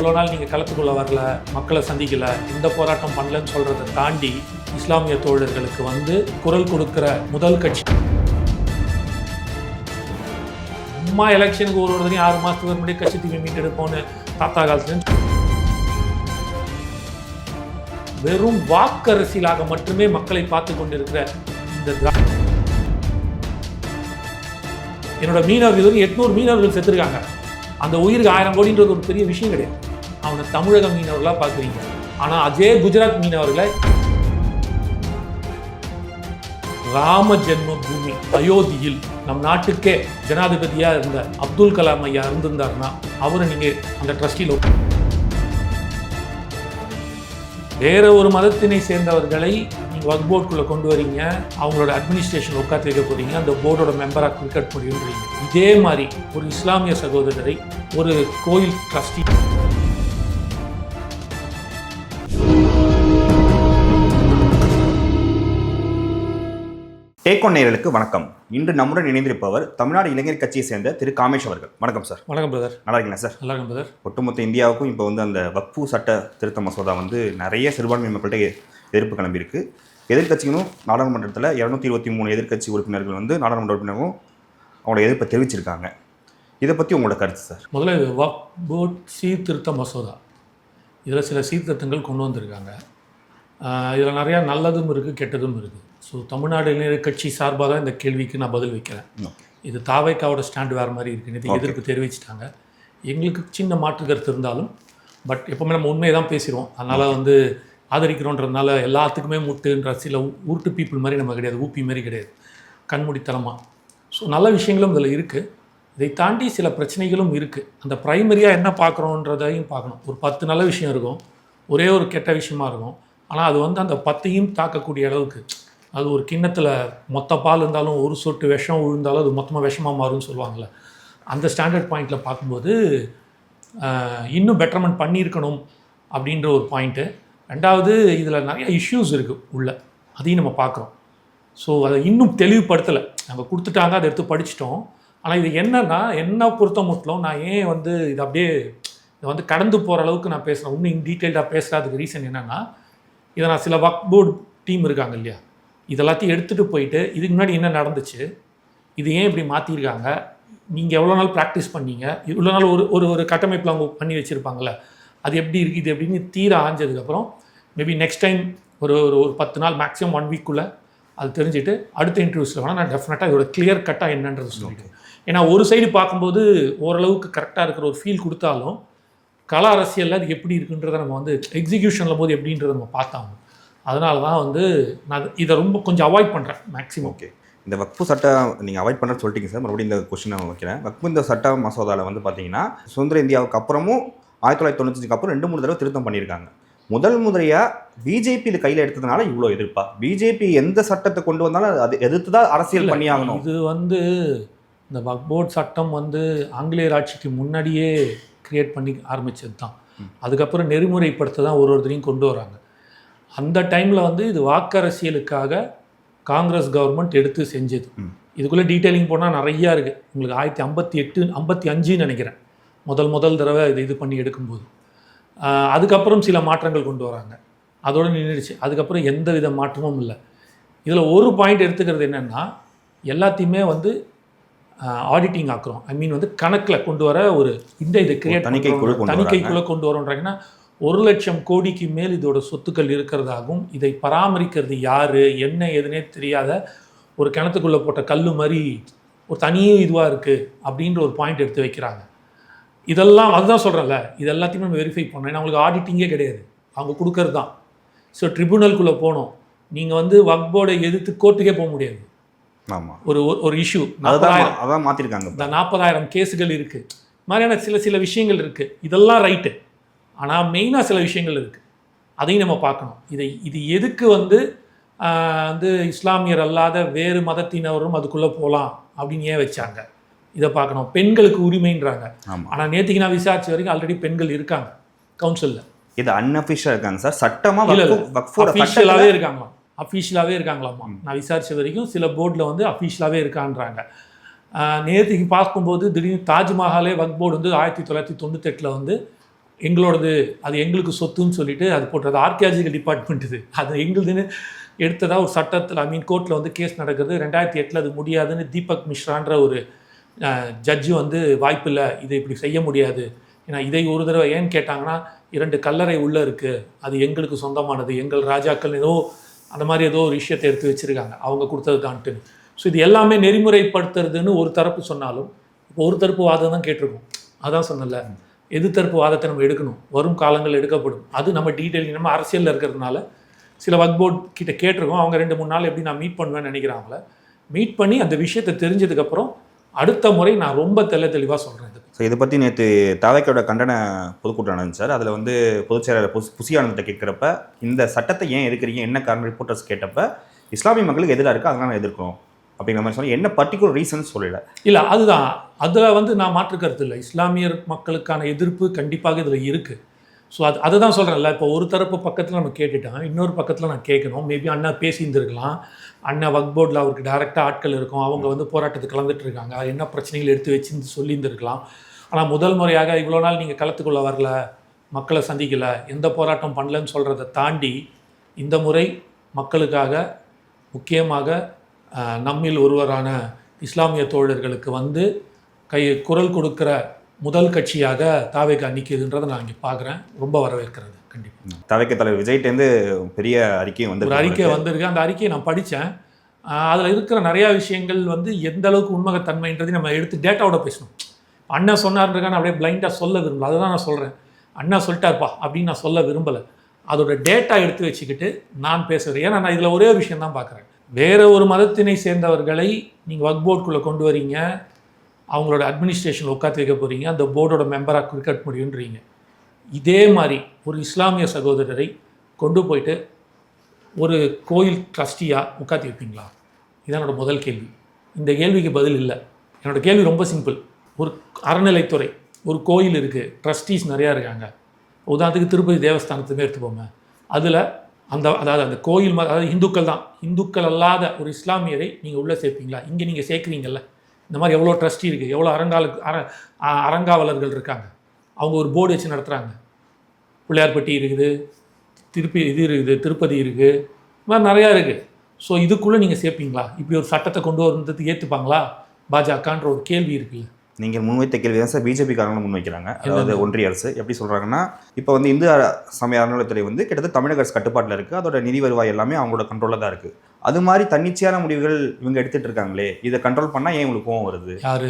இவ்வளோ நாள் நீங்கள் களத்துக்குள்ளே வரல, மக்களை சந்திக்கலை, இந்த போராட்டம் பண்ணலன்னு சொல்கிறத தாண்டி இஸ்லாமிய தோழர்களுக்கு வந்து குரல் கொடுக்குற முதல் கட்சி. சும்மா எலெக்ஷனுக்கு ஒரு தடவையும் 6 மாதத்துக்கு முன்னாடி கட்சி தீமை மீட்டெடுப்போன்னு தாத்தா காலத்துலேருந்து வெறும் வாக்கரசியலாக மட்டுமே மக்களை பார்த்து கொண்டிருக்கிற இந்த என்னோட மீனவர்கள் 800 மீனவர்கள் செத்துருக்காங்க. அந்த உயிருக்கு 1000 கோடின்றது ஒரு பெரிய விஷயம் கிடையாது. அவனை தமிழக மீனவர்களாக பார்க்குறீங்க. ஆனால் அதே குஜராத் மீனவர்களை ராம ஜென்ம பூமி அயோத்தியில் நம் நாட்டுக்கே ஜனாதிபதியாக இருந்த அப்துல் கலாம் ஐயா இருந்திருந்தாருன்னா அவரை நீங்கள் அந்த ட்ரஸ்டியில் வேற ஒரு மதத்தினை சேர்ந்தவர்களை நீங்கள் வக்ஃப் போர்டுக்குள்ளே கொண்டு வரீங்க, அவங்களோட அட்மினிஸ்ட்ரேஷன் உட்காந்து வைக்க போகிறீங்க, அந்த போர்டோட மெம்பராக கிரிக்கெட் முடியுன்றீங்க. இதே மாதிரி ஒரு இஸ்லாமிய சகோதரரை ஒரு கோயில் ட்ரஸ்டி டேக் ஒன் நேயர்களுக்கு வணக்கம். இன்று நம்முடன் இணைந்திருப்பவர் தமிழ்நாடு இளைஞர் கட்சியை சேர்ந்த திரு காமேஷ் அவர்கள். வணக்கம் சார். வணக்கம் பிரதர். நல்லா இருக்கீங்களா சார்? நல்லா இருக்கும் பிரதர். ஒட்டுமொத்த இந்தியாவுக்கும் இப்போ வந்து அந்த வக்ஃபு சட்ட திருத்த மசோதா வந்து நிறைய சிறுபான்மை மக்கள்கிட்ட எதிர்ப்பு கிளம்பியிருக்கு. எதிர்கட்சிகளும் நாடாளுமன்றத்தில் 223 எதிர்கட்சி உறுப்பினர்கள் வந்து நாடாளுமன்ற உறுப்பினரும் அவங்களோட எதிர்ப்பை தெரிவிச்சிருக்காங்க. இதை பற்றி உங்களோட கருத்து சார்? முதல்ல இது வக்ஃப் போர்ட் சீர்திருத்த மசோதா, இதில் சில சீர்திருத்தங்கள் கொண்டு வந்திருக்காங்க. இதில் நிறையா நல்லதும் இருக்குது, கெட்டதும் இருக்குது. ஸோ தமிழ்நாடு இளைஞர் கட்சி சார்பாக தான் இந்த கேள்விக்கு நான் பதில் வைக்கிறேன். இது தாவைக்காவோட ஸ்டாண்ட் வேறு மாதிரி இருக்குது. இது எதிர்ப்பு தெரிவிச்சிட்டாங்க. எங்களுக்கு சின்ன மாற்று கருத்து இருந்தாலும் பட் எப்போவுமே நம்ம உண்மையை தான் பேசிடுவோம். அதனால் வந்து ஆதரிக்கிறோன்றதுனால எல்லாத்துக்குமே முட்டுன்ற சில உருட்டு பீப்புள் மாதிரி நம்ம கிடையாது, ஊப்பி மாதிரி கிடையாது, கண்மூடித்தனமாக. ஸோ நல்ல விஷயங்களும் இதில் இருக்குது. இதை தாண்டி சில பிரச்சனைகளும் இருக்குது. அந்த ப்ரைமரியாக என்ன பார்க்குறோன்றதையும் பார்க்கணும். ஒரு 10 நல்ல விஷயம் இருக்கும், ஒரே ஒரு கெட்ட விஷயமா இருக்கும். ஆனால் அது வந்து அந்த 10ஐயும் தாக்கக்கூடிய அளவுக்கு, அது ஒரு கிண்ணத்தில் மொத்த பால் இருந்தாலும் ஒரு சொட்டு விஷம் விழுந்தாலும் அது மொத்தமாக விஷமாக மாறும்னு சொல்லுவாங்கள்ல, அந்த ஸ்டாண்டர்ட் பாயிண்டில் பார்க்கும்போது இன்னும் பெட்டர்மெண்ட் பண்ணியிருக்கணும் அப்படின்ற ஒரு பாயிண்ட்டு. ரெண்டாவது, இதில் நிறைய இஷ்யூஸ் இருக்குது உள்ள, அதையும் நம்ம பார்க்குறோம். ஸோ அதை இன்னும் தெளிவுபடுத்தலை. நம்ம கொடுத்துட்டாங்க, அதை எடுத்து படிச்சிட்டோம். ஆனால் இது என்னன்னா, என்ன பொறுத்த மட்டும் நான் ஏன் வந்து இது அப்படியே இதை வந்து கடந்து போகிற அளவுக்கு நான் பேசுகிறேன், இன்னும் டீட்டெயில்டாக பேசுகிறதுக்கு ரீசன் என்னென்னா, இதை நான் சில வக்ஃப் போர்டு டீம் இருக்காங்க இல்லையா, இதெல்லாத்தையும் எடுத்துகிட்டு போயிட்டு இதுக்கு முன்னாடி என்ன நடந்துச்சு, இது ஏன் இப்படி மாற்றிருக்காங்க, நீங்கள் எவ்வளோ நாள் ப்ராக்டிஸ் பண்ணீங்க, இவ்வளோ நாள் ஒரு ஒரு கட்டமைப்பில் அவங்க பண்ணி வச்சுருப்பாங்கள்ல, அது எப்படி இருக்குது, இது எப்படின்னு தீர ஆஞ்சதுக்கப்புறம் மேபி நெக்ஸ்ட் டைம் ஒரு 10 நாள் மேக்ஸிமம் 1 வீக்குள்ளே அது தெரிஞ்சுட்டு அடுத்த இன்டர்வியூஸில் வேணால் நான் டெஃபினட்டாக இதோட கிளியர் கட்டாக என்னன்றது சொல்லிட்டு. ஏன்னா ஒரு சைடு பார்க்கும்போது ஓரளவுக்கு கரெக்டாக இருக்கிற ஒரு ஃபீல் கொடுத்தாலும் கல அரசியலில் அது எப்படி இருக்குன்றதை நம்ம வந்து எக்ஸிக்யூஷனில் போது எப்படின்றத நம்ம பார்த்தாங்க. அதனால தான் வந்து நான் இதை ரொம்ப கொஞ்சம் அவாய்ட் பண்ணுறேன் மேக்ஸிமம். ஓகே, இந்த வக்ஃபு சட்டம் நீங்கள் அவாய்ட் பண்ணுறேன்னு சொல்லிட்டீங்க சார். மறுபடியும் இந்த கொஸ்டின் நான் வைக்கிறேன். வக்ஃபு இந்த சட்ட மசோதாவில் வந்து பார்த்தீங்கன்னா சுதந்திர இந்தியாவுக்கு அப்புறமும் 1995க்கு அப்புறம் 2-3 தடவை திருத்தம் பண்ணியிருக்காங்க. முதல் முறையாக பிஜேபி இது கையில் எடுத்ததுனால இவ்வளோ எதிர்ப்பா? பிஜேபி எந்த சட்டத்தை கொண்டு வந்தாலும் அது எதிர்த்து தான் அரசியல் பண்ணியாகணும். இது வந்து இந்த வக்ஃப் போர்ட் சட்டம் வந்து ஆங்கிலேயர் ஆட்சிக்கு முன்னாடியே கிரியேட் பண்ணி ஆரம்பித்தது தான். அதுக்கப்புறம் நெறிமுறைப்படுத்த தான் ஒருத்தரையும் கொண்டு வராங்க. அந்த டைமில் வந்து இது வாக்கரசியலுக்காக காங்கிரஸ் கவர்மெண்ட் எடுத்து செஞ்சது. இதுக்குள்ளே டீட்டெயிலிங் போனால் நிறையா இருக்குது. உங்களுக்கு 1958-55 நினைக்கிறேன் முதல் தடவை இது பண்ணி எடுக்கும்போது. அதுக்கப்புறம் சில மாற்றங்கள் கொண்டு வராங்க, அதோடு நின்றுடுச்சு. அதுக்கப்புறம் எந்த வித மாற்றமும் இல்லை. இதில் ஒரு பாயிண்ட் எடுத்துக்கிறது என்னென்னா, எல்லாத்தையுமே வந்து ஆடிட்டிங் ஆக்குறோம். ஐ மீன் வந்து கணக்கில் கொண்டு வர ஒரு இது கிரியேட் தணிக்கைக்குள்ளே கொண்டு வரோன்றாங்கன்னா 1 லட்சம் கோடிக்கு மேல் இதோட சொத்துக்கள் இருக்கிறதாகவும், இதை பராமரிக்கிறது யார் என்ன எதுனே தெரியாத ஒரு கிணத்துக்குள்ளே போட்ட கல் மாதிரி ஒரு தனியே இதுவாக இருக்குது அப்படின்ற ஒரு பாயிண்ட் எடுத்து வைக்கிறாங்க. இதெல்லாம் அதுதான் சொல்கிறேன்ல, இது எல்லாத்தையுமே நம்ம வெரிஃபை பண்ணோம். ஏன்னா அவங்களுக்கு ஆடிட்டிங்கே கிடையாது, அவங்க கொடுக்கறது தான். ஸோ ட்ரிபியூனலுக்குள்ளே போகணும். நீங்கள் வந்து வக்ஃப் போர்டை எதிர்த்து கோர்ட்டுக்கே போக முடியாது. ஆமாம், ஒரு இஷ்யூ அதான் மாற்றிருக்காங்க. இந்த 40,000 கேஸுகள் இருக்குது, மாதிரியான சில விஷயங்கள் இருக்குது. இதெல்லாம் ரைட்டு. ஆனால் மெயினாக சில விஷயங்கள் இருக்குது, அதையும் நம்ம பார்க்கணும். இது எதுக்கு வந்து இஸ்லாமியர் அல்லாத வேறு மதத்தினரும் அதுக்குள்ளே போகலாம் அப்படின்னு ஏன் வச்சாங்க, இதை பார்க்கணும். பெண்களுக்கு உரிமைன்றாங்க. ஆனால் நேற்றுக்கு நான் விசாரிச்ச வரைக்கும் ஆல்ரெடி பெண்கள் இருக்காங்க கவுன்சிலில். இது அன்அஃபிஷியலாக இருக்காங்க சார், சட்டமாக அஃபிஷியலாகவே இருக்காங்களாம். அஃபிஷியலாகவே இருக்காங்களாம்மா. நான் விசாரித்த வரைக்கும் சில போர்டில் வந்து அஃபிஷியலாகவே இருக்கான்றாங்க. நேற்றுக்கு பார்க்கும்போது திடீர்னு தாஜ்மஹாலே வக்ஃப் போர்டு வந்து 1998 வந்து எங்களோடது, அது எங்களுக்கு சொத்துன்னு சொல்லிட்டு அது போட்டது. ஆர்கியாலஜிக்கல் டிபார்ட்மெண்ட் அது எங்களுதுன்னு எடுத்ததா ஒரு சட்டத்தில் கோர்ட்டில் வந்து கேஸ் நடக்குது. 2008 அது முடியாதுன்னு தீபக் மிஸ்ரான்ற ஒரு ஜட்ஜு வந்து வாய்ப்பில்லை, இதை இப்படி செய்ய முடியாது. ஏன்னா இதை ஒரு தடவை ஏன்னு கேட்டாங்கன்னா, 2 கல்லறை உள்ளே இருக்குது, அது எங்களுக்கு சொந்தமானது, எங்கள் ராஜாக்கள் ஏதோ அந்த மாதிரி ஏதோ ஒரு விஷயத்தை எடுத்து வச்சுருக்காங்க, அவங்க கொடுத்தது தான்ட்டு. ஸோ இது எல்லாமே நெறிமுறைப்படுத்துறதுன்னு ஒரு தரப்பு சொன்னாலும், இப்போ ஒரு தரப்பு வாதம் தான் கேட்டிருக்கோம். அதான் சொன்னல, எதிர்த்தரப்பு வாதத்தை நம்ம எடுக்கணும், வரும் காலங்கள் எடுக்கப்படும். அது நம்ம டீட்டெயில் நம்ம அரசியலில் இருக்கிறதுனால சில வக்ஃப் போர்ட் கிட்ட கேட்டிருக்கோம். அவங்க 2-3 நாள் எப்படி நான் மீட் பண்ணுவேன்னு நினைக்கிறாங்கள, மீட் பண்ணி அந்த விஷயத்தை தெரிஞ்சதுக்கப்புறம் அடுத்த முறை நான் ரொம்ப தெளிவாக சொல்கிறேன். ஸோ இதை பற்றி நேற்று தாவேக்கோட கண்டன பொதுக்கூட்டம் நடந்துச்சு சார். அதில் வந்து பொதுச் செயலாளர் புசி ஆனந்த்கிட்ட கேட்குறப்ப இந்த சட்டத்தை ஏன் எதிர்க்கிறீங்க, என்ன காரணம் ரிப்போர்ட்டர்ஸ் கேட்டப்ப இஸ்லாமிய மக்களுக்கு எதிராக இருக்குது, அதனால் நான் எதிர்க்கிறோம் அப்படிங்கிற மாதிரி சொன்னால் என்ன பர்டிகுலர் ரீசன்ஸ் சொல்லலை. இல்லை அதுதான், அதில் வந்து நான் மாற்று கருத்து இல்லை. இஸ்லாமியர் மக்களுக்கான எதிர்ப்பு கண்டிப்பாக இதில் இருக்குது. ஸோ அதை தான் சொல்கிறேன்ல, இப்போ ஒரு தரப்பு பக்கத்தில் நம்ம கேட்டுட்டோம், இன்னொரு பக்கத்தில் நான் கேட்கணும். மேபி அண்ணா பேசியிருந்துருக்கலாம், அண்ணா வக்ஃப் போர்டில் அவருக்கு டைரெக்டாக ஆட்கள் இருக்கும், அவங்க வந்து போராட்டத்துக்கு கலந்துட்டு இருக்காங்க, என்ன பிரச்சனைகள் எடுத்து வச்சு சொல்லியிருந்துருக்கலாம். ஆனால் முதல் முறையாக இவ்வளோ நாள் நீங்கள் களத்துக்குள்ளே வரல, மக்களை சந்திக்கலை, எந்த போராட்டம் பண்ணலன்னு சொல்கிறத தாண்டி இந்த முறை மக்களுக்காக முக்கியமாக நம்மில் ஒருவரான இஸ்லாமிய தோழர்களுக்கு வந்து குரல் கொடுக்குற முதல் கட்சியாக தாவேக்கா நிற்கிதுன்றதை நான் இங்கே பார்க்குறேன். ரொம்ப வரவேற்கிறது. கண்டிப்பாக தாவேக்கா தலைவர் விஜய்கிட்டேருந்து பெரிய அறிக்கை வந்து ஒரு அறிக்கை வந்திருக்கு. அந்த அறிக்கையை நான் படித்தேன். அதில் இருக்கிற நிறையா விஷயங்கள் வந்து எந்த அளவுக்கு உண்மைத்தன்மைன்றதை நம்ம எடுத்து டேட்டாவோட பேசணும். அண்ணா சொன்னார்ன்றக்கா நான் அப்படியே பிளைண்டாக சொல்ல விரும்பலை, அதை தான் நான் சொல்கிறேன். அண்ணா சொல்லிட்டார்ப்பா அப்படின்னு நான் சொல்ல விரும்பலை. அதோட டேட்டா எடுத்து வச்சுக்கிட்டு நான் பேசுகிறேன். ஏன்னா நான் இதில் ஒரே விஷயம் தான் பார்க்குறேன். வேறு ஒரு மதத்தினை சேர்ந்தவர்களை நீங்கள் வக்ஃப் போர்டுக்குள்ளே கொண்டு வரீங்க, அவங்களோட அட்மினிஸ்ட்ரேஷனில் உட்காந்து வைக்க போகிறீங்க, அந்த போர்டோட மெம்பராக கிரிக்கெட் முடியுன்றீங்க. இதே மாதிரி ஒரு இஸ்லாமிய சகோதரரை கொண்டு போயிட்டு ஒரு கோயில் ட்ரஸ்டியாக உட்காந்து வைப்பீங்களா? இதான் என்னோடய முதல் கேள்வி. இந்த கேள்விக்கு பதில் இல்லை. என்னோடய கேள்வி ரொம்ப சிம்பிள். ஒரு அறநிலைத்துறை, ஒரு கோயில் இருக்குது, ட்ரஸ்டீஸ் நிறையா இருக்காங்க. உதாரணத்துக்கு திருப்பதி தேவஸ்தானத்துமே எடுத்துப்போங்க. அதில் அந்த கோயில் அதாவது இந்துக்கள் தான், இந்துக்கள் அல்லாத ஒரு இஸ்லாமியரை நீங்கள் உள்ளே சேர்ப்பீங்களா? இங்கே நீங்கள் சேர்க்குறீங்கல்ல, இந்த மாதிரி எவ்வளோ ட்ரஸ்டி இருக்குது, எவ்வளோ அறங்காவலர்கள் இருக்காங்க, அவங்க ஒரு போர்டு வச்சு நடத்துகிறாங்க. பிள்ளையார்பட்டி இருக்குது, திருப்பதி இருக்குது, இது மாதிரி நிறையா இருக்குது. ஸோ இதுக்குள்ளே நீங்கள் சேர்ப்பீங்களா? இப்படி ஒரு சட்டத்தை கொண்டு வரதுக்கு ஏற்றுப்பாங்களா பாஜகன்ற ஒரு கேள்வி இருக்குல்ல. நீங்கள் முன்வைத்த கேள்வி தான் சார் பிஜேபி காரங்களும் முன்வைக்கிறாங்க. அதாவது ஒன்றிய அரசு எப்படி சொல்கிறாங்கன்னா, இப்போ வந்து இந்து சமய அறநிலையத்துறை வந்து கிட்டத்தட்ட தமிழக அரசு கட்டுப்பாட்டில் இருக்குது, அதோட நிதி வருவாய் எல்லாமே அவங்களோட கண்ட்ரோலில் தான் இருக்குது. அது மாதிரி தன்னிச்சையான முடிவுகள் இவங்க எடுத்துகிட்டு இருக்காங்களே, இதை கண்ட்ரோல் பண்ணால் ஏன் உங்களுக்கு கோவம் வருது? யார்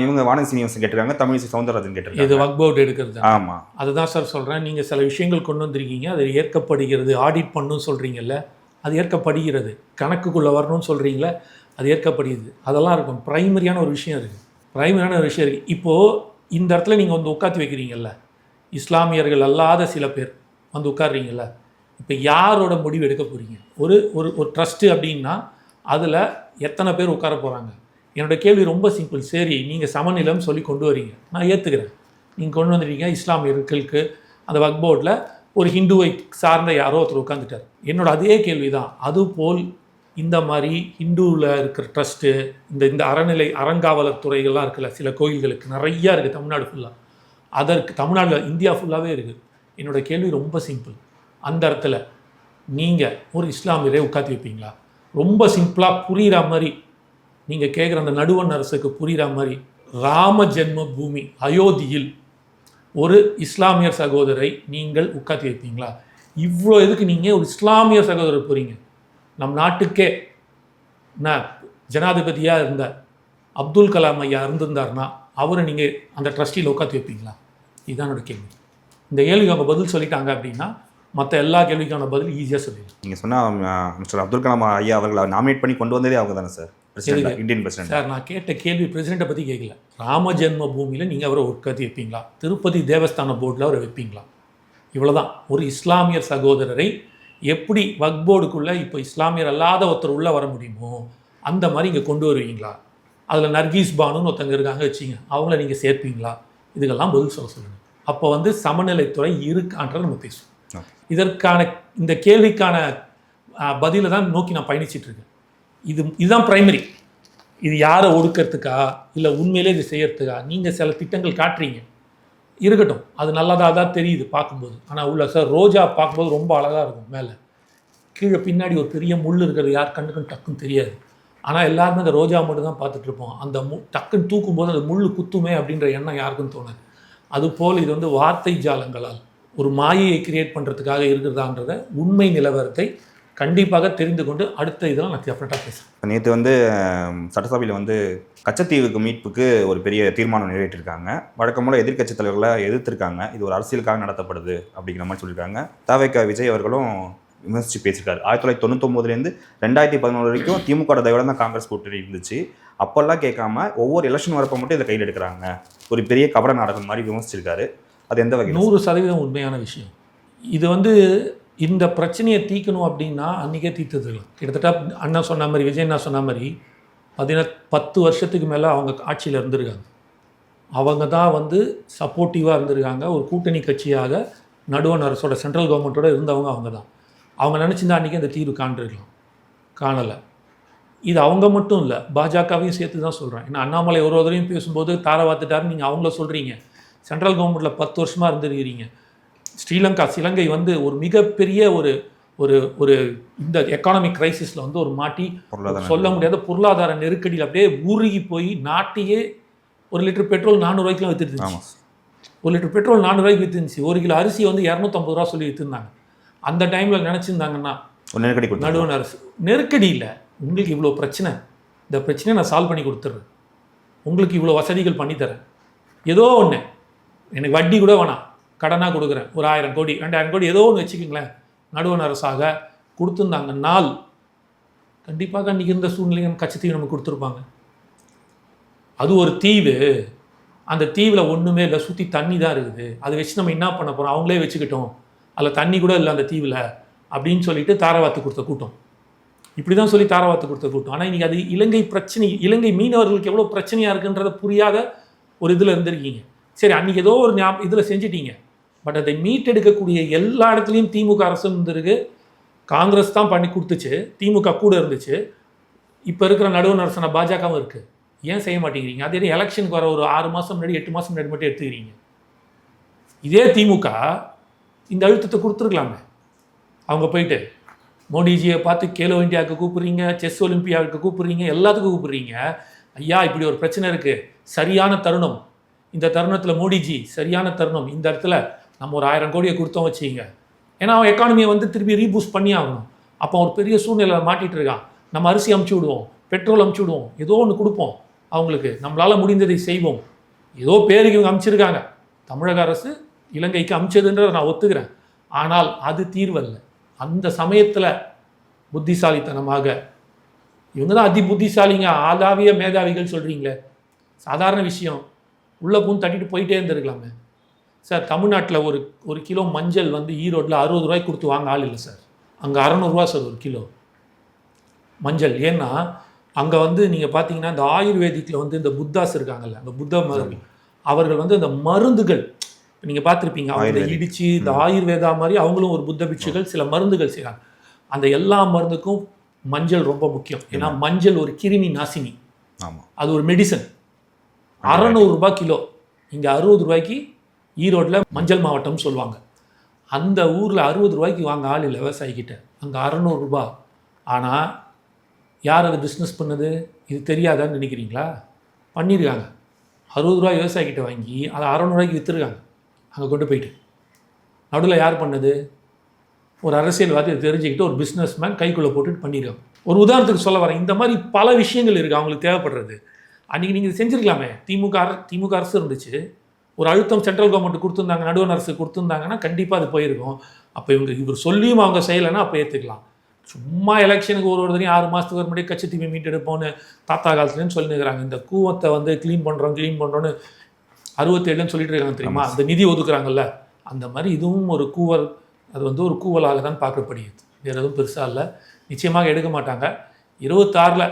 இவங்க வானதி சீனிவாசன் கேட்டிருக்காங்க, தமிழிசை சவுந்தரராஜன் கேட்டிருக்காங்க. இது வக்ஃப் போர்டு எடுக்கிறது. ஆமாம், அதுதான் சார் சொல்கிறேன். நீங்கள் சில விஷயங்கள் கொண்டு வந்திருக்கீங்க, அது ஏற்கப்படுகிறது. ஆடிட் பண்ணணும்னு சொல்கிறீங்கல்ல, அது ஏற்கப்படுகிறது. கணக்குக்குள்ளே வரணும்னு சொல்கிறீங்களே, அது ஏற்கப்படுகிறது. அதெல்லாம் இருக்கும். ப்ரைமரியான ஒரு விஷயம் இருக்குது. இப்போது இந்த இடத்துல நீங்கள் வந்து உட்காந்து வைக்கிறீங்கல்ல, இஸ்லாமியர்கள் அல்லாத சில பேர் வந்து உட்காடுறீங்கல்ல, இப்போ யாரோட முடிவு எடுக்க போகிறீங்க? ஒரு ஒரு ட்ரஸ்ட்டு அப்படின்னா அதில் எத்தனை பேர் உட்கார போகிறாங்க? என்னோடய கேள்வி ரொம்ப சிம்பிள். சரி, நீங்கள் சமநிலம் சொல்லி கொண்டு வரீங்க, நான் ஏற்றுக்கிறேன். நீங்கள் கொண்டு வந்துட்டீங்க, இஸ்லாமியர்களுக்கு அந்த வக்ஃப் போர்டில் ஒரு ஹிந்துவை சார்ந்த யாரோ ஒருத்தர் உட்காந்துட்டார். என்னோட அதே கேள்வி தான். அதுபோல் இந்த மாதிரி ஹிந்துவில் இருக்கிற ட்ரஸ்ட்டு, இந்த அறங்காவலர் துறைகள்லாம் இருக்குல்ல, சில கோயில்களுக்கு நிறையா இருக்குது தமிழ்நாடு ஃபுல்லாக. அதற்கு தமிழ்நாட்டில் இந்தியா ஃபுல்லாகவே இருக்குது. என்னோடய கேள்வி ரொம்ப சிம்பிள். அந்த இடத்துல நீங்கள் ஒரு இஸ்லாமியரை உட்காந்து வைப்பீங்களா? ரொம்ப சிம்பிளாக புரிகிற மாதிரி நீங்கள் கேட்குற அந்த நடுவண் அரசுக்கு புரிகிற மாதிரி, ராம ஜென்ம பூமி அயோத்தியில் ஒரு இஸ்லாமியர் சகோதரை நீங்கள் உட்காந்து வைப்பீங்களா? இவ்வளோ எதுக்கு நீங்கள் ஒரு இஸ்லாமியர் சகோதரர் போகிறீங்க? நம் நாட்டுக்கே நான் ஜனாதிபதியாக இருந்த அப்துல் கலாம் ஐயா இருந்திருந்தார்னா அவரை நீங்கள் அந்த ட்ரஸ்டியில் உட்காந்து வைப்பீங்களா? இதுதான் என்னோட கேள்வி. இந்த கேள்விக்கு அவங்க பதில் சொல்லிட்டாங்க அப்படின்னா மற்ற எல்லா கேள்விக்கான பதில் ஈஸியாக சொல்லிடுங்க. நீங்கள் சொன்னால் மிஸ்டர் அப்துல் கலாம் ஐயா அவர்களை நாமினேட் பண்ணி கொண்டு வந்ததே அவங்க தானே சார், இந்தியன் பிரசிடென்ட். சார், நான் கேட்ட கேள்வி பிரசிடெண்ட்டை பற்றி கேட்கல. ராம ஜென்ம பூமியில் நீங்கள் அவரை உட்காந்து வைப்பீங்களா? திருப்பதி தேவஸ்தான போர்டில் அவரை வைப்பீங்களா? இவ்வளோதான். ஒரு இஸ்லாமியர் சகோதரரை எப்படி வக்ஃப் போர்டுக்குள்ளே இப்போ இஸ்லாமியர் அல்லாத ஒருத்தர் உள்ளே வர முடியுமோ அந்த மாதிரி இங்கே கொண்டு வருவீங்களா? அதில் நர்கீஸ் பானுன்னு ஒருத்தங்க இருக்காங்க வச்சிங்க, அவங்கள நீங்கள் சேர்ப்பீங்களா? இதுக்கெல்லாம் பதில் சொல்லுங்கள். அப்போ வந்து சமநிலைத்துறை இருக்கான்றதை நம்ம பேசுவோம். இதற்கான இந்த கேள்விக்கான பதிலை தான் நோக்கி நான் பயணிச்சிட்ருக்கேன். இதுதான் ப்ரைமரி. இது யாரை ஒடுக்கிறதுக்கா இல்லை உண்மையிலே இது செய்யறதுக்கா? நீங்கள் சில திட்டங்கள் காட்டுறீங்க, இருக்கட்டும், அது நல்லதாக தான் தெரியுது பார்க்கும்போது. ஆனால் உள்ள சார் ரோஜா பார்க்கும்போது ரொம்ப அழகாக இருக்கும். மேலே கீழே பின்னாடி ஒரு பெரிய முள் இருக்கிறது யார் கண்ணுக்குன்னு டக்குன்னு தெரியாது. ஆனால் எல்லாருமே அந்த ரோஜா மட்டும் தான் பார்த்துட்ருப்போம். அந்த டக்குன்னு தூக்கும்போது அந்த முள் குத்துமே அப்படின்ற எண்ணம் யாருக்கும் தோணாது. அதுபோல் இது வந்து வார்த்தை ஜாலங்களால் ஒரு மாயையை கிரியேட் பண்ணுறதுக்காக இருக்கிறதான்றத உண்மை நிலவரத்தை கண்டிப்பாக தெரிந்து கொண்டு அடுத்த இதெல்லாம் நான் டெஃபினட்டாக பேசுகிறேன். நேற்று வந்து சட்டசபையில் வந்து கச்சத்தீவுக்கு மீட்புக்கு ஒரு பெரிய தீர்மானம் நிறைவேற்றிருக்காங்க. வழக்கம் போல எதிர்க்கட்சித் தலைவர்களை எதிர்த்திருக்காங்க. இது ஒரு அரசியலுக்காக நடத்தப்படுது அப்படிங்கிற மாதிரி சொல்லியிருக்காங்க. தவிக விஜய் அவர்களும் விமர்சித்து பேசியிருக்காரு. 1999லேருந்து 2011 வரைக்கும் திமுக தயவோட தான் காங்கிரஸ் கூட்டணி இருந்துச்சு. அப்போல்லாம் கேட்காம ஒவ்வொரு எலெக்ஷன் வரப்போ மட்டும் இதை கையில் எடுக்கிறாங்க, ஒரு பெரிய கபட நாடகம் மாதிரி விமர்சிச்சிருக்காரு. அது எந்த வகை? 100% உண்மையான விஷயம். இது வந்து இந்த பிரச்சனையை தீர்க்கணும் அப்படின்னா அன்றைக்கே தீர்த்ததுலாம். கிட்டத்தட்ட அண்ணா சொன்ன மாதிரி, விஜய் அண்ணா சொன்ன மாதிரி 10 வருஷத்துக்கு மேலே அவங்க ஆட்சியில் இருந்திருக்காங்க. அவங்க தான் வந்து சப்போர்ட்டிவாக இருந்திருக்காங்க. ஒரு கூட்டணி கட்சியாக நடுவண் அரசோட சென்ட்ரல் கவர்மெண்ட்டோட இருந்தவங்க அவங்க தான். அவங்க நினச்சிருந்தா அன்றைக்கி அந்த தீர்வு காண்டிருக்கலாம், காணலை. இது அவங்க மட்டும் இல்லை, பாஜகவையும் சேர்த்து தான் சொல்கிறேன். ஏன்னா அண்ணாமலை ஒரு தடவையும் பேசும்போது தாரவாத்துட்டாருன்னு நீங்கள் அவங்கள சொல்கிறீங்க. சென்ட்ரல் கவர்மெண்ட்டில் 10 வருஷமாக இருந்திருக்கிறீங்க. இலங்கை வந்து ஒரு மிகப்பெரிய ஒரு ஒரு ஒரு இந்த எக்கானமிக் கிரைசிஸில் வந்து ஒரு மாட்டி சொல்ல முடியாத பொருளாதார நெருக்கடியில் அப்படியே ஊருகி போய் நாட்டையே 1 லிட்டர் பெட்ரோல் 400 ரூபாய்க்குலாம் விற்றுருந்துச்சு. 1 லிட்டர் பெட்ரோல் 400 ரூபாய்க்கு விற்றுருந்துச்சு. 1 கிலோ அரிசி வந்து 250 ரூபா சொல்லி விற்றுருந்தாங்க. அந்த டைமில் நினச்சிருந்தாங்கன்னா நடுவண் அரசு நெருக்கடி இல்லை, உங்களுக்கு இவ்வளோ பிரச்சனை, இந்த பிரச்சனையை நான் சால்வ் பண்ணி கொடுத்துட்றேன், உங்களுக்கு இவ்வளோ வசதிகள் பண்ணித்தரேன், ஏதோ ஒன்று எனக்கு வட்டி கூட வேணாம், கடனாக கொடுக்குறேன், ஒரு 1000 கோடி 2000 கோடி ஏதோ ஒன்று வச்சுக்கோங்களேன், நடுவண் அரசாக கொடுத்துருந்தாங்க நாள் கண்டிப்பாக அன்றைக்கி இருந்த சூழ்நிலையை கச்சத்தீவு நமக்கு கொடுத்துருப்பாங்க. அது ஒரு தீவு, அந்த தீவில் ஒன்றுமே இல்லை, சுற்றி தண்ணி தான் இருக்குது, அதை வச்சு நம்ம என்ன பண்ண போகிறோம், அவங்களே வச்சுக்கிட்டோம், அதில் தண்ணி கூட இல்லை அந்த தீவில் அப்படின்னு சொல்லிட்டு தாரவாத்து கொடுத்த கூட்டம். இப்படி தான் சொல்லி தாரவாத்து கொடுத்த கூட்டம். ஆனால் இன்றைக்கி அது இலங்கை பிரச்சனை, இலங்கை மீனவர்களுக்கு எவ்வளோ பிரச்சனையாக இருக்குன்றதை புரியாத ஒரு இதில் இருந்திருக்கீங்க. சரி, அன்றைக்கி ஏதோ ஒரு இதில் செஞ்சிட்டீங்க. பட் அதை மீட்டெடுக்கக்கூடிய எல்லா இடத்துலையும் திமுக அரசு இருந்திருக்கு. காங்கிரஸ் தான் பண்ணி கொடுத்துச்சு, திமுக கூட இருந்துச்சு. இப்போ இருக்கிற நடுவண் அரசான பாஜகவும் இருக்குது. ஏன் செய்ய மாட்டேங்கிறீங்க? அதே எலெக்ஷனுக்கு வர ஒரு 6 மாதம் முன்னாடி 8 மாதம் முன்னாடி மட்டும் எடுத்துக்கிறீங்க. இதே திமுக இந்த அழுத்தத்தை கொடுத்துருக்கலாமே. அவங்க போயிட்டு மோடிஜியை பார்த்து கேலோ இந்தியாவுக்கு கூப்பிட்றீங்க, செஸ் ஒலிம்பியாவுக்கு கூப்பிட்றீங்க, எல்லாத்துக்கும் கூப்பிட்றீங்க. ஐயா இப்படி ஒரு பிரச்சனை இருக்குது, சரியான தருணம், இந்த தருணத்தில் மோடிஜி சரியான தருணம், இந்த இடத்துல நம்ம ஒரு 1000 கோடியை கொடுத்தோம் வச்சுக்கிங்க. ஏன்னா அவன் எக்கானமியை வந்து திருப்பி ரீபூஸ்ட் பண்ணி ஆகணும். அப்போ ஒரு பெரிய சூழ்நிலை மாட்டிகிட்டு இருக்கான். நம்ம அரிசி அமுச்சு விடுவோம், பெட்ரோல் அமுச்சு விடுவோம், ஏதோ ஒன்று கொடுப்போம் அவங்களுக்கு, நம்மளால் முடிந்ததை செய்வோம். ஏதோ பேருக்கு இவங்க அமுச்சிருக்காங்க, தமிழக அரசு இலங்கைக்கு அமுச்சதுன்றதை நான் ஒத்துக்கிறேன். ஆனால் அது தீர்வல்ல. அந்த சமயத்தில் புத்திசாலித்தனமாக இவங்க தான் அதி புத்திசாலிங்க, ஆதாவிய மேதாவிகள் சொல்கிறீங்களே, சாதாரண விஷயம், உள்ளே பூந்து தட்டிட்டு போயிட்டே இருந்திருக்கலாமே சார். தமிழ்நாட்டில் ஒரு கிலோ மஞ்சள் வந்து ஈரோட்டில் 60 ரூபாய்க்கு கொடுத்து வாங்க ஆள் இல்லை சார். அங்கே 600 ரூபா சார் ஒரு கிலோ மஞ்சள். ஏன்னா அங்கே வந்து நீங்கள் பார்த்தீங்கன்னா இந்த ஆயுர்வேதிக்கில் வந்து இந்த புத்தாஸ் இருக்காங்கல்ல, அந்த புத்த அவர்கள் வந்து இந்த மருந்துகள் நீங்கள் பார்த்துருப்பீங்க, அவங்க இடித்து இந்த ஆயுர்வேதா மாதிரி அவங்களும் ஒரு புத்த பிட்சுகள் சில மருந்துகள் செய்கிறாங்க. அந்த எல்லா மருந்துக்கும் மஞ்சள் ரொம்ப முக்கியம். ஏன்னா மஞ்சள் ஒரு கிருமி நாசினி, அது ஒரு மெடிசன். 600 ரூபாய் கிலோ. இங்கே 60 ரூபாய்க்கு ஈரோட்டில் மஞ்சள் மாவட்டம்னு சொல்லுவாங்க. அந்த ஊரில் 60 ரூபாய்க்கு வாங்க ஆள் இல்லை விவசாயிக்கிட்ட, அங்கே 600 ரூபா. ஆனால் யார் அதை பிஸ்னஸ் பண்ணுது, இது தெரியாதான்னு நினைக்கிறீங்களா? பண்ணியிருக்காங்க. 60 ரூபாய் விவசாயிக்கிட்ட வாங்கி அதை 600 ரூபாய்க்கு விற்றுருக்காங்க அங்கே கொண்டு போயிட்டு. நடுவில் யார் பண்ணது? ஒரு அரசியல்வாதி தெரிஞ்சுக்கிட்டு ஒரு பிஸ்னஸ் மேன் கைக்குள்ளே போட்டுட்டு பண்ணியிருக்காங்க. ஒரு உதாரணத்துக்கு சொல்ல வரேன், இந்த மாதிரி பல விஷயங்கள் இருக்குது அவங்களுக்கு தேவைப்படுறது. அன்றைக்கி நீங்கள் செஞ்சுருக்கலாமே. திமுக அரசு இருந்துச்சு, ஒரு அழுத்தம் சென்ட்ரல் கவர்மெண்ட் கொடுத்துருந்தாங்க, நடுவண் அரசு கொடுத்துருந்தாங்கன்னா கண்டிப்பாக அது போயிருக்கும். அப்போ இவர் சொல்லியும் அவங்க செய்யலைன்னா அப்போ ஏற்றுக்கலாம். சும்மா எலெக்ஷனுக்கு ஒரு தடவையும் 6 மாதத்துக்கு ஒரு முன்னாடி கட்சித்தீவை மீட்டெடுப்போன்னு தாத்தா காலத்துலேன்னு சொல்லினுக்கிறாங்க. இந்த கூவத்தை வந்து க்ளீன் பண்ணுறோன்னு 67ன்னு சொல்லிட்டு இருக்காங்க தெரியுமா, அந்த நிதி ஒதுக்குறாங்கல்ல, அந்த மாதிரி இதுவும் ஒரு கூவல். அது வந்து ஒரு கூவலாக தான் பார்க்கப்படுகிறது, வேறு எதுவும் பெருசாக இல்லை. நிச்சயமாக எடுக்க மாட்டாங்க 26ல்.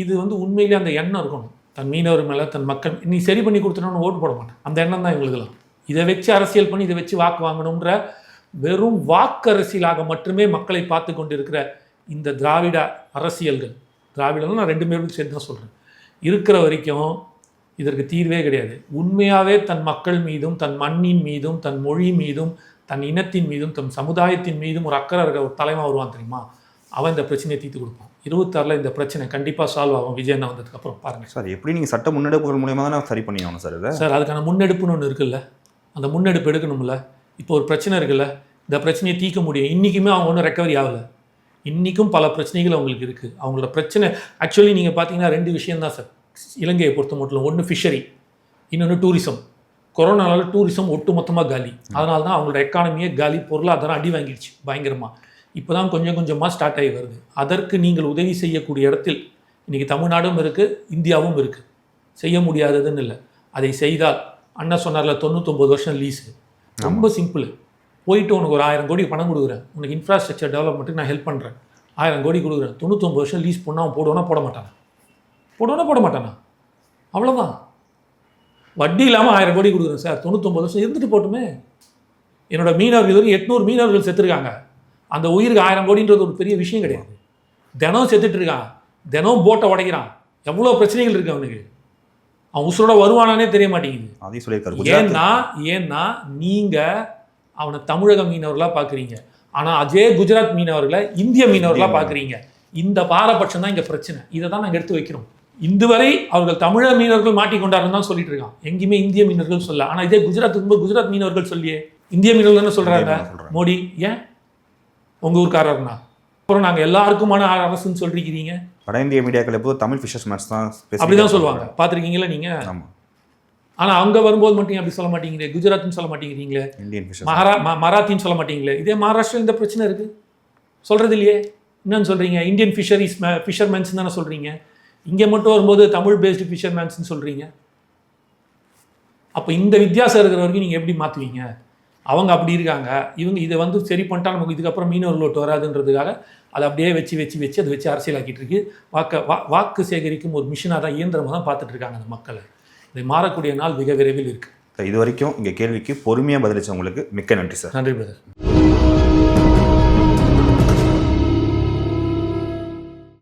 இது வந்து உண்மையிலே அந்த எண்ணம் இருக்கணும், தன் மீனவர் மேலே தன் மக்கள் நீ சரி பண்ணி கொடுத்துட்டோன்னு ஓட்டு போட மாட்டேன். அந்த எண்ணம் தான் இவங்களுக்குலாம். இதை வச்சு அரசியல் பண்ணி இதை வச்சு வாக்கு வாங்கணுன்ற வெறும் வாக்கு அரசியலாக மட்டுமே மக்களை பார்த்து கொண்டு இருக்கிற இந்த திராவிட அரசியல்கள், திராவிடம்னு நான் 2 பேரும் சேர்த்து தான் சொல்கிறேன், இருக்கிற வரைக்கும் இதற்கு தீர்வே கிடையாது. உண்மையாகவே தன் மக்கள் மீதும் தன் மண்ணின் மீதும் தன் மொழி மீதும் தன் இனத்தின் மீதும் தன் சமுதாயத்தின் மீதும் ஒரு அக்கறை இருக்கிற ஒரு தலைவன் வருவான் தெரியுமா, அவன் இந்த பிரச்சனையை தீர்த்து கொடுப்பான். 26 இந்த பிரச்சனை கண்டிப்பாக சால்வ் ஆகும் விஜய் அண்ணா வந்ததுக்கப்புறம். பாருங்கள் சார், எப்படி நீங்கள் சட்ட முன்னெடுப்புகள் மூலியமாக தானே சரி பண்ணி ஆகணும் சார் இதை? சார் அதுக்கான முன்னெடுப்புன்னு ஒன்று இருக்குல்ல, அந்த முன்னெடுப்பு எடுக்கணும்ல. இப்போ ஒரு பிரச்சனை இருக்குல்ல, இந்த பிரச்சனையை தீர்க்க முடியும். இன்றைக்குமே அவங்க ஒன்றும் ரெக்கவரி ஆகலை. இன்றைக்கும் பல பிரச்சனைகள் அவங்களுக்கு இருக்குது. அவங்களோட பிரச்சனை ஆக்சுவலி நீங்கள் பார்த்தீங்கன்னா 2 விஷயம் தான் சார் இலங்கையை பொறுத்த மட்டும். ஒன்று ஃபிஷரி, இன்னொன்று டூரிசம். கொரோனாவில் டூரிசம் ஒட்டு மொத்தமாக காலி. அதனால தான் அவங்களோட எக்கானமியே காலி, பொருளாதாரம் அடி வாங்கிடுச்சு பயங்கரமாக. இப்போ தான் கொஞ்சம் கொஞ்சமாக ஸ்டார்ட் ஆகி வருது. அதற்கு நீங்கள் உதவி செய்யக்கூடிய இடத்தில் இன்றைக்கி தமிழ்நாடும் இருக்குது, இந்தியாவும் இருக்குது. செய்ய முடியாததுன்னு இல்லை. அதை செய்தால் அண்ணா சொன்னார்ல 99 வருஷம் லீஸு, ரொம்ப சிம்பிள். போயிட்டு உனக்கு ஒரு 1000 கோடி பணம் கொடுக்குறேன், உனக்கு இன்ஃப்ராஸ்ட்ரக்சர் டெவலப்மெண்ட்டுக்கு நான் ஹெல்ப் பண்ணுறேன், 1000 கோடி கொடுக்குறேன். 99 வருஷம் லீஸ் பண்ணால் அவன் போடுவானா போட மாட்டானா? போட மாட்டானா? அவ்வளோதான். வட்டி இல்லாமல் 1000 கோடி கொடுக்குறேன் சார், 99 வருஷம் இருந்துட்டு போட்டுமே. என்னோட மீனவர்கள் வரைக்கும் 800 மீனவர்கள் செத்துருக்காங்க. அந்த உயிருக்கு 1000 கோடின்றது ஒரு பெரிய விஷயம் கிடையாது. தினம் செத்துட்டு இருக்கான், தினம் போட்டை உடைக்கிறான், எவ்வளோ பிரச்சனைகள் இருக்குது அவனுக்கு. அவன் உசுரோட வருவானானே தெரிய மாட்டேங்குது. அதையும் சொல்லியிருக்காரு. ஏன்னா நீங்கள் அவனை தமிழக மீனவர்களாக பார்க்குறீங்க, ஆனால் அதே குஜராத் மீனவர்களை இந்திய மீனவர்களாக பார்க்குறீங்க. இந்த பாரபட்சம் தான் இங்கே பிரச்சனை. இதை தான் நாங்கள் எடுத்து வைக்கிறோம். இதுவரை அவர்கள் தமிழக மீனவர்கள் மாட்டிக்கொண்டாருன்னு தான் சொல்லிட்டு இருக்கான், எங்கேயுமே இந்திய மீனவர்கள் சொல்ல. ஆனால் இதே குஜராத் இருக்கும்போது குஜராத் மீனவர்கள் சொல்லியே இந்திய மீனவர்கள் தானே சொல்கிறாங்க. மோடி ஏன் உங்கள் ஊருக்காரர்னா அப்புறம் நாங்கள் எல்லாருக்குமான அரசுன்னு சொல்லிருக்கிறீங்க. வட இந்திய மீடியாக்கள் எப்போது தமிழ் ஃபிஷர்ஸ்மேன்ஸ் தான் அப்படி தான் சொல்லுவாங்க, பார்த்துருக்கீங்களா நீங்கள்? ஆமாம். ஆனால் அங்கே வரும்போது மட்டும் அப்படி சொல்ல மாட்டேங்கிறீங்க. குஜராத்னு சொல்ல மாட்டேங்கிறீங்களே, இந்தியன் ஃபிஷர்ஸ் மராத்தின்னு சொல்ல மாட்டீங்களே. இதே மகாராஷ்டிரா இந்த பிரச்சனை இருக்குது, சொல்கிறது இல்லையே. என்னன்னு சொல்கிறீங்க? இந்தியன் ஃபிஷர்மேன்ஸ் தானே சொல்கிறீங்க. இங்கே மட்டும் வரும்போது தமிழ் பேஸ்டு ஃபிஷர்மேன்ஸ்னு சொல்கிறீங்க. அப்போ இந்த வித்தியாசம் இருக்கிற வரைக்கும் நீங்கள் எப்படி மாற்றுவீங்க? அவங்க அப்படி இருக்காங்க, இவங்க இதை வந்து சரி பண்ணிட்டா நமக்கு இதுக்கப்புறம் மீனவர்கள் ஓட்டு வராதுன்றதுக்காக அதை அப்படியே வச்சு அதை வச்சு அரசியலாக்கிட்டு இருக்கு. வாக்கு சேகரிக்கும் ஒரு மிஷினாக தான், இயந்திரமாக தான் பார்த்துட்டு இருக்காங்க அந்த மக்களை. இதை மாறக்கூடிய நாள் மிக விரைவில் இருக்குது. இது வரைக்கும் இங்கே கேள்விக்கு பொறுமையாக பதிலளிச்சவங்களுக்கு மிக்க நன்றி சார். நன்றி பிரதர்.